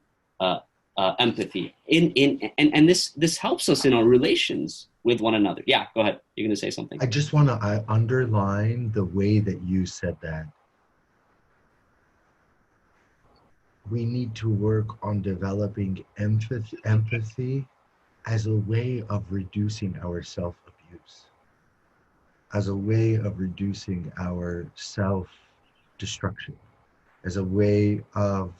empathy. And this helps us in our relations with one another. Yeah, go ahead. You're going to say something. I just want to underline the way that you said that. we need to work on developing empathy as a way of reducing our self-abuse, as a way of reducing our self-destruction, as a way of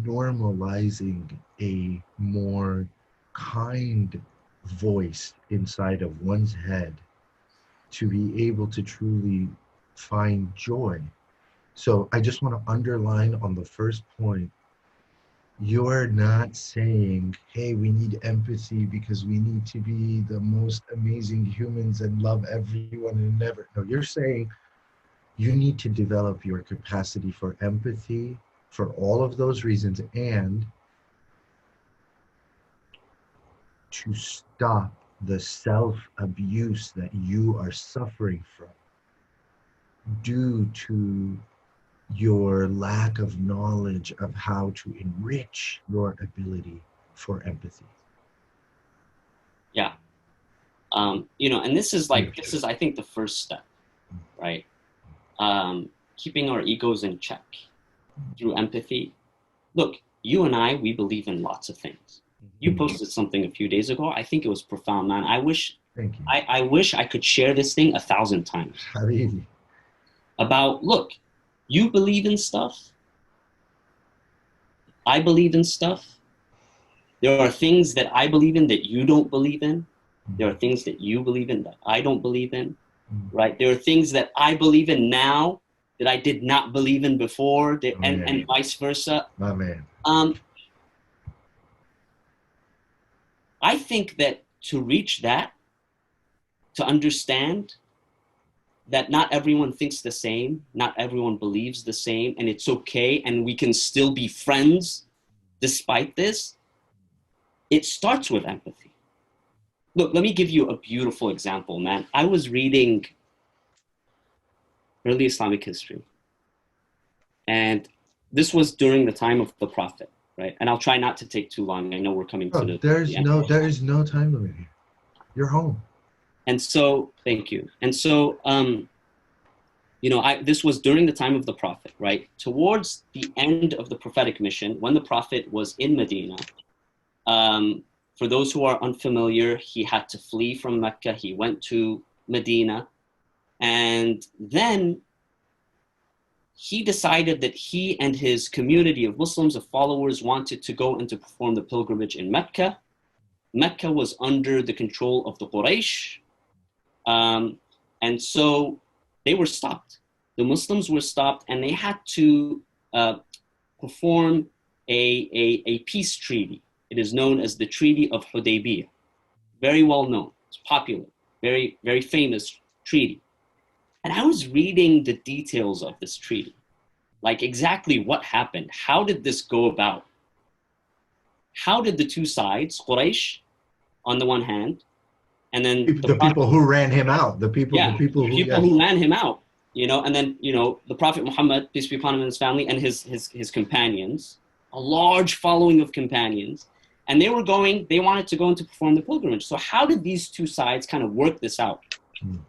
normalizing a more kind voice inside of one's head to be able to truly find joy. So I just want to underline on the first point, you're not saying, hey, we need empathy because we need to be the most amazing humans and love everyone and never. No, you're saying you need to develop your capacity for empathy for all of those reasons and to stop the self-abuse that you are suffering from due to your lack of knowledge of how to enrich your ability for empathy. Yeah. And this is I think the first step, right? Keeping our egos in check through empathy. Look, you and I, we believe in lots of things. You posted something a few days ago. I think it was profound, man. Thank you. I wish I could share this thing 1,000 times. Habibi. About, look, you believe in stuff. I believe in stuff. There are things that I believe in that you don't believe in. There are things that you believe in that I don't believe in, right? There are things that I believe in now that I did not believe in before, and vice versa. My man. I think that to reach that, to understand that not everyone thinks the same, not everyone believes the same, and it's okay, and we can still be friends despite this, it starts with empathy. Look, let me give you a beautiful example, man. I was reading early Islamic history, and this was during the time of the Prophet, right? And I'll try not to take too long. I know we're coming to there is no time limit here. You're home. And so, thank you. And so, this was during the time of the Prophet, right? Towards the end of the prophetic mission, when the Prophet was in Medina, for those who are unfamiliar, he had to flee from Mecca. He went to Medina. And then he decided that he and his community of Muslims, of followers, wanted to go and to perform the pilgrimage in Mecca. Mecca was under the control of the Quraysh. And so they were stopped. The Muslims were stopped, and they had to perform a peace treaty. It is known as the Treaty of Hodeidah. Very well known. It's popular. Very, very famous treaty. And I was reading the details of this treaty, like exactly what happened. How did this go about? How did the two sides, Quraysh on the one hand, and then the people who ran him out, the people who ran him out, and then the Prophet Muhammad, peace be upon him, and his family and his companions, a large following of companions, and they wanted to go and to perform the pilgrimage. So how did these two sides kind of work this out?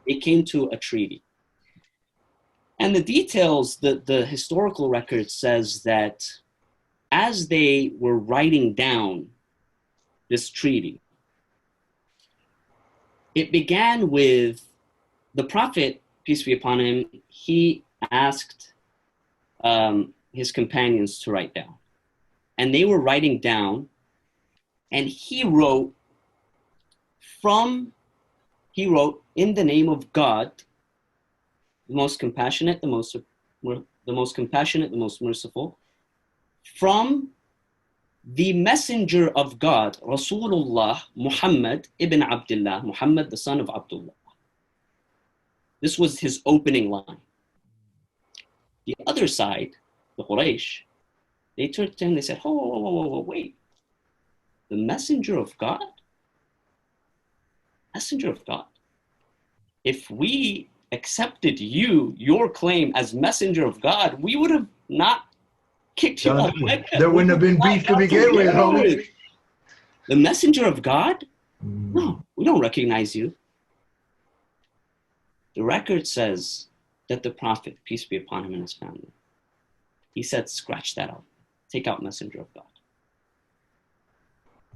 It came to a treaty. And the details, the historical record says that as they were writing down this treaty, it began with the Prophet, peace be upon him, he asked his companions to write down. And they were writing down, and he wrote, in the name of God, the most compassionate, the most merciful, from the messenger of God, Rasulullah Muhammad ibn Abdullah, Muhammad the son of Abdullah. This was his opening line. The other side, the Quraysh, they turned to him, they said, whoa, wait. The messenger of God? Messenger of God? If we accepted your claim as messenger of God, we would have not kicked you off. There wouldn't have been beef to begin with, homie. The messenger of God? No, we don't recognize you. The record says that the Prophet, peace be upon him and his family, He said, scratch that out. Take out messenger of God.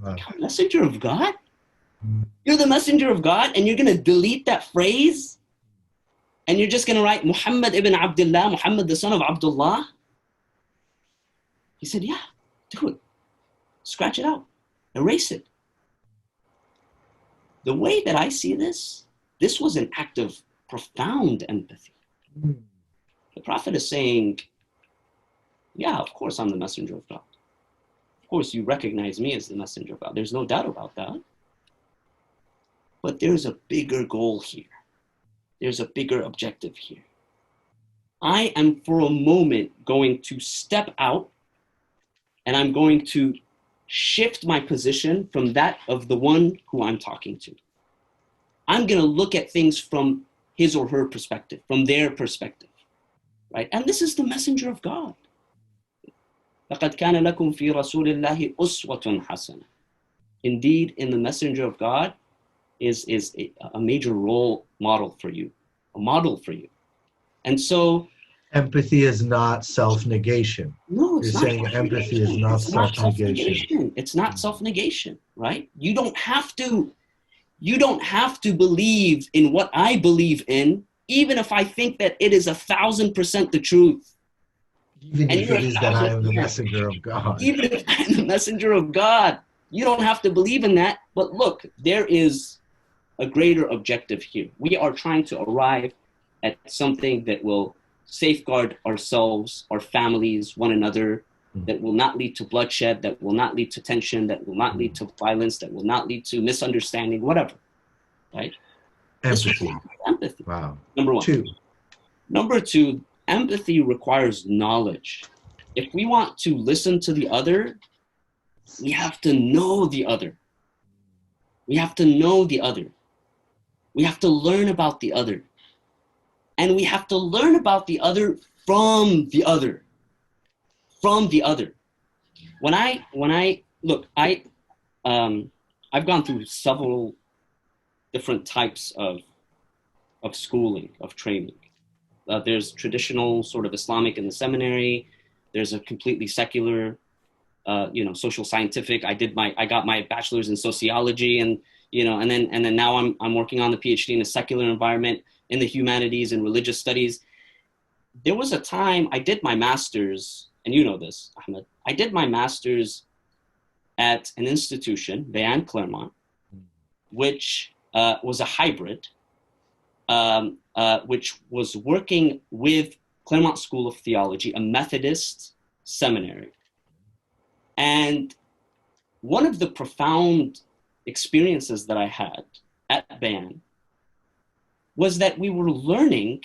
Wow. Take out messenger of God? You're the messenger of God and you're going to delete that phrase? And you're just going to write Muhammad ibn Abdullah, Muhammad the son of Abdullah? He said, yeah, do it. Scratch it out. Erase it. The way that I see this was an act of profound empathy. The Prophet is saying, yeah, of course I'm the messenger of God. Of course you recognize me as the messenger of God. There's no doubt about that. But there's a bigger goal here. There's a bigger objective here. I am for a moment going to step out and I'm going to shift my position from that of the one who I'm talking to. I'm going to look at things from his or her perspective, from their perspective, right? And this is the messenger of God. لَقَدْ كَانَ لَكُمْ فِي رَسُولِ اللَّهِ أُسْوَةٌ حَسَنَةٌ. Indeed, in the messenger of God is a major role model for you, a model for you. And so empathy is not self-negation. no, it's You're not saying empathy is not self-negation. It's not self-negation, right? You don't have to believe in what I believe in, even if I think that it is 1,000% the truth. Even if it is that I am the messenger of God. Even if I'm the messenger of God, you don't have to believe in that. But look, there is a greater objective here. We are trying to arrive at something that will safeguard ourselves, our families, one another, that will not lead to bloodshed, that will not lead to tension, that will not lead to violence, that will not lead to misunderstanding, whatever, right? Empathy. Empathy. Wow. Number one. Two. Number two, empathy requires knowledge. If we want to listen to the other, we have to know the other. We have to know the other. We have to learn about the other. And we have to learn about the other from the other. From the other. When I look, I've gone through several different types of schooling, of training. There's traditional sort of Islamic in the seminary. There's a completely secular, social scientific. I got my bachelor's in sociology, and then now I'm working on the PhD in a secular environment in the humanities and religious studies. There was a time I did my master's, and you know this, Ahmed. I did my master's at an institution, Bayan Claremont, which was a hybrid, which was working with Claremont School of Theology, a Methodist seminary. And one of the profound experiences that I had at Bayan was that we were learning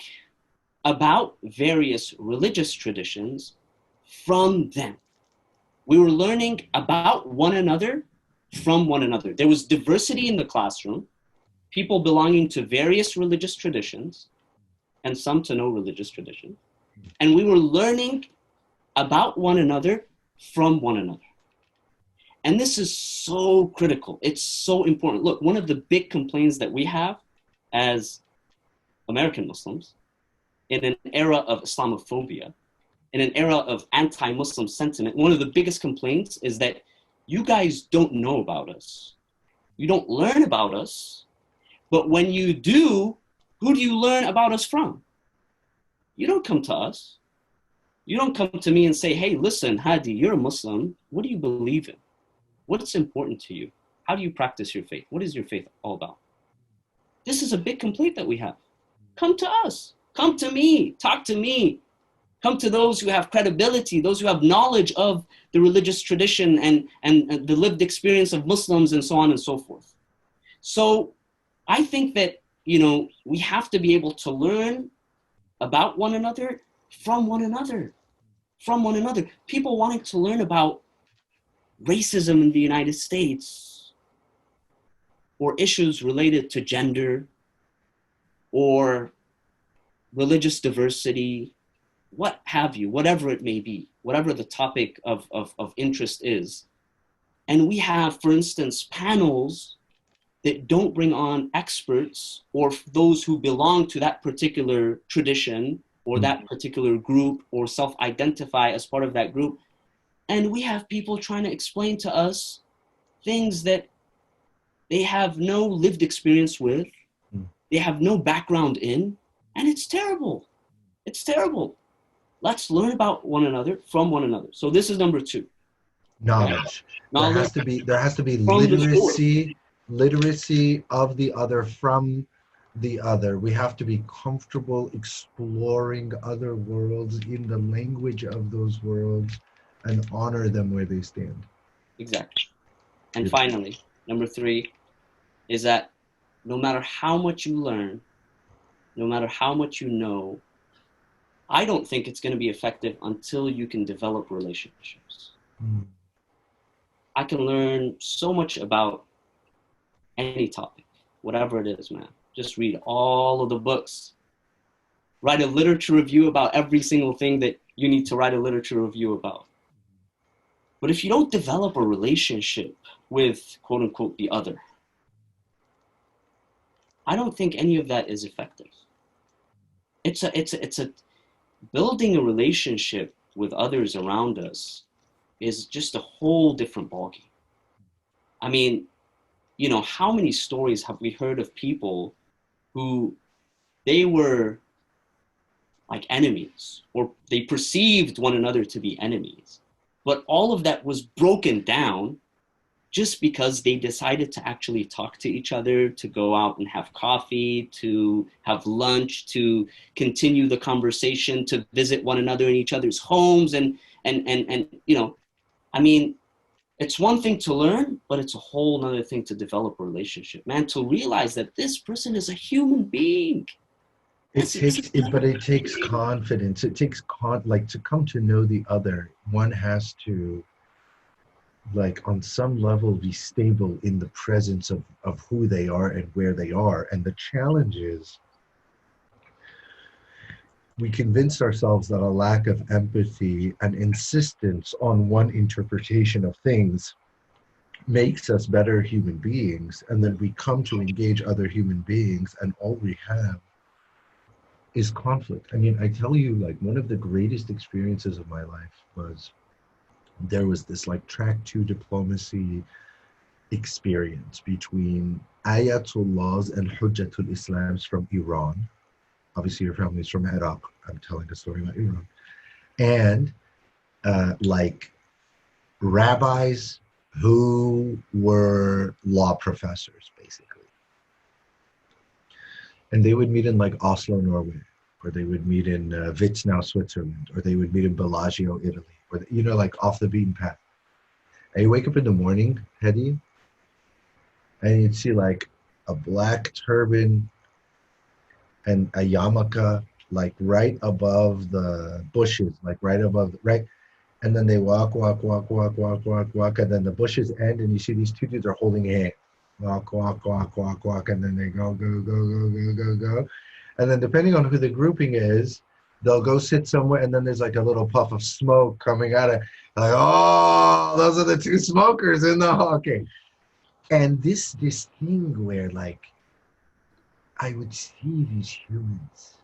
about various religious traditions from them. We were learning about one another from one another. There was diversity in the classroom, people belonging to various religious traditions and some to no religious tradition. And we were learning about one another from one another. And this is so critical. It's so important. Look, one of the big complaints that we have as American Muslims in an era of Islamophobia, in an era of anti-Muslim sentiment, one of the biggest complaints is that you guys don't know about us. You don't learn about us. But when you do, who do you learn about us from? You don't come to us. You don't come to me and say, hey, listen, Hadi, you're a Muslim. What do you believe in? What's important to you? How do you practice your faith? What is your faith all about? This is a big complaint that we have. Come to us. Come to me. Talk to me. Come to those who have credibility, those who have knowledge of the religious tradition and the lived experience of Muslims and so on and so forth. So I think that, we have to be able to learn about one another from one another, from one another. People wanting to learn about racism in the United States, or issues related to gender, or religious diversity, what have you, whatever it may be, whatever the topic of interest is. And we have, for instance, panels that don't bring on experts or those who belong to that particular tradition or that particular group, or self-identify as part of that group. And we have people trying to explain to us things that they have no lived experience with, they have no background in, and it's terrible. It's terrible. Let's learn about one another, from one another. So this is number 2. Knowledge. There has to be from the literacy of the other, from the other. We have to be comfortable exploring other worlds in the language of those worlds and honor them where they stand. Exactly. And finally, number 3 is that no matter how much you learn, no matter how much you know, I don't think it's going to be effective until you can develop relationships. I can learn so much about any topic, whatever it is, man. Just read all of the books. Write a literature review about every single thing that you need to write a literature review about. But if you don't develop a relationship with, quote unquote, the other, I don't think any of that is effective. It's a building a relationship with others around us is just a whole different ballgame. I mean, you know, how many stories have we heard of people who they were like enemies, or they perceived one another to be enemies, but all of that was broken down just because they decided to actually talk to each other, to go out and have coffee, to have lunch, to continue the conversation, to visit one another in each other's homes. And you know, I mean, it's one thing to learn, but it's a whole nother thing to develop a relationship, man, to realize that this person is a human being. But it takes confidence. It takes to come to know the other. One has to, like, on some level, be stable in the presence of who they are and where they are. And the challenge is, we convince ourselves that a lack of empathy and insistence on one interpretation of things makes us better human beings. And then we come to engage other human beings, and all we have is conflict. I mean, I tell you, like, one of the greatest experiences of my life was, there was this like track 2 diplomacy experience between Ayatollahs and Hujjatul Islams from Iran. Obviously, your family is from Iraq. I'm telling a story about Iran. And like rabbis who were law professors, basically. And they would meet in like Oslo, Norway, or they would meet in Witznau, Switzerland, or they would meet in Bellagio, Italy, or, you know, like off the beaten path. And you wake up in the morning, Hedi, and you'd see like a black turban and a yarmulke, like right above the bushes, like right above, right? And then they walk, and then the bushes end, and you see these 2 dudes are holding hands. Walk, and then they go. And then depending on who the grouping is, they'll go sit somewhere, and then there's like a little puff of smoke coming out of, like, oh, those are the 2 smokers in the hockey. And this thing where, like, I would see these humans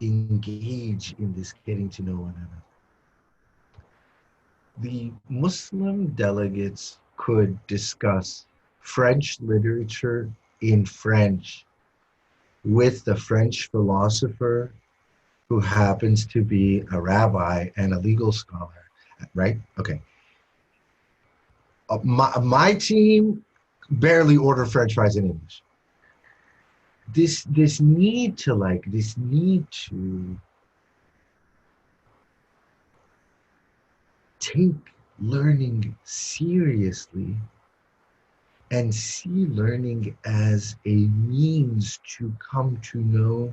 engage in this getting to know one another. The Muslim delegates could discuss French literature in French with the French philosopher who happens to be a rabbi and a legal scholar, right? Okay. My team barely order French fries in English. This need to take learning seriously and see learning as a means to come to know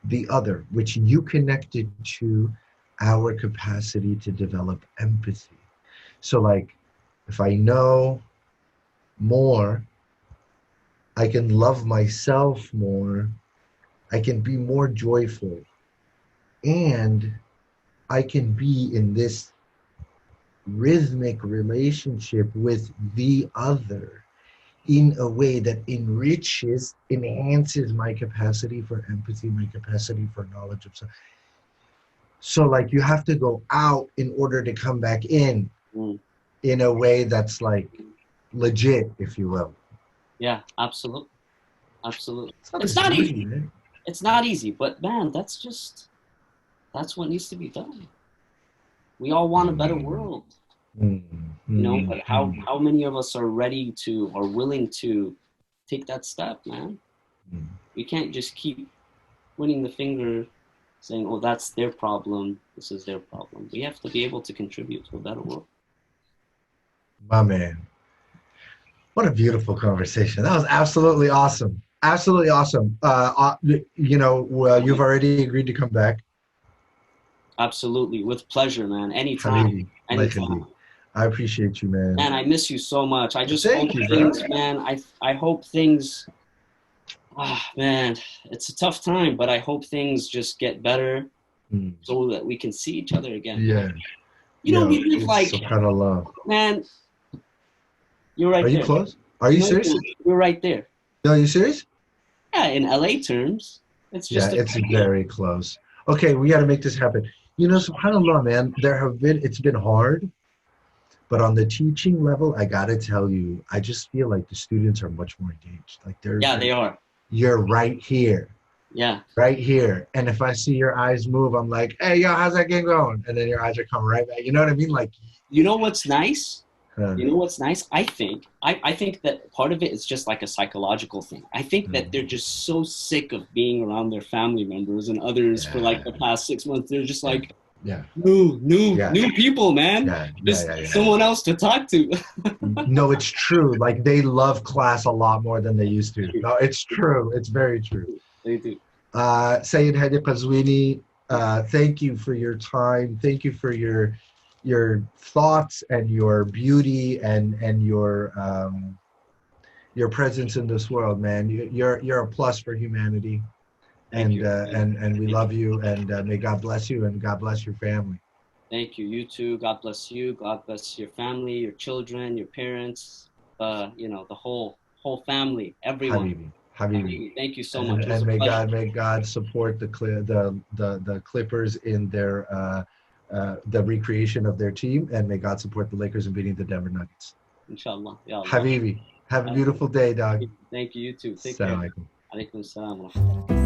the other, which you connected to our capacity to develop empathy. So, like, if I know more, I can love myself more, I can be more joyful, and I can be in this rhythmic relationship with the other in a way that enhances my capacity for empathy, my capacity for knowledge of self. So like you have to go out in order to come back in a way that's like legit, if you will. Yeah, absolutely. Absolutely. It's not easy, man. It's not easy, but man, that's what needs to be done. We all want a better world. You know, but how many of us are ready to or willing to take that step, man? We can't just keep pointing the finger saying, oh, that's their problem, this is their problem. We have to be able to contribute to a better world. My man. What a beautiful conversation. That was absolutely awesome. Absolutely awesome. You know, you've already agreed to come back. Absolutely. With pleasure, man. Anytime. Anytime. I appreciate you, man. Man, I miss you so much. I just Thank hope you, things, bro. man, I hope things, man, it's a tough time, but I hope things just get better so that we can see each other again. Yeah. Man. You know, we live like, SubhanAllah. man, you're right there. Are you close? Are you serious? You're right there. No, are you serious? Yeah, in LA terms, it's just it's very close. Okay, we got to make this happen. You know, SubhanAllah, man, it's been hard, but on the teaching level, I got to tell you, I just feel like the students are much more engaged. Like they are. You're right here. Yeah. Right here. And if I see your eyes move, I'm like, hey, yo, how's that game going? And then your eyes are coming right back. You know what I mean? Like, you know what's nice? You know what's nice? I think that part of it is just like a psychological thing. I think that they're just so sick of being around their family members and others for like the past 6 months. They're just like, new people, man. Someone else to talk to. No, it's true. Like they love class a lot more than they used to. No, it's true. It's very true. They do. Syed Hadi al-Qazwini, thank you for your time. Thank you for your thoughts and your beauty and your presence in this world, man. You're a plus for humanity, and we love you, and may God bless you, and God bless your family. Thank you. You too. God bless you. God bless your family, your children, your parents. You know, the whole family, everyone. Habibi. Thank you so much. And may God support the Clippers in their the recreation of their team, and may God support the Lakers in beating the Denver Nuggets. Inshallah. Ya Allah. Habibi, have a beautiful day, dog. Thank you. You too. Take care. Assalamu alaikum. Alaikum salam wa rahmatullah.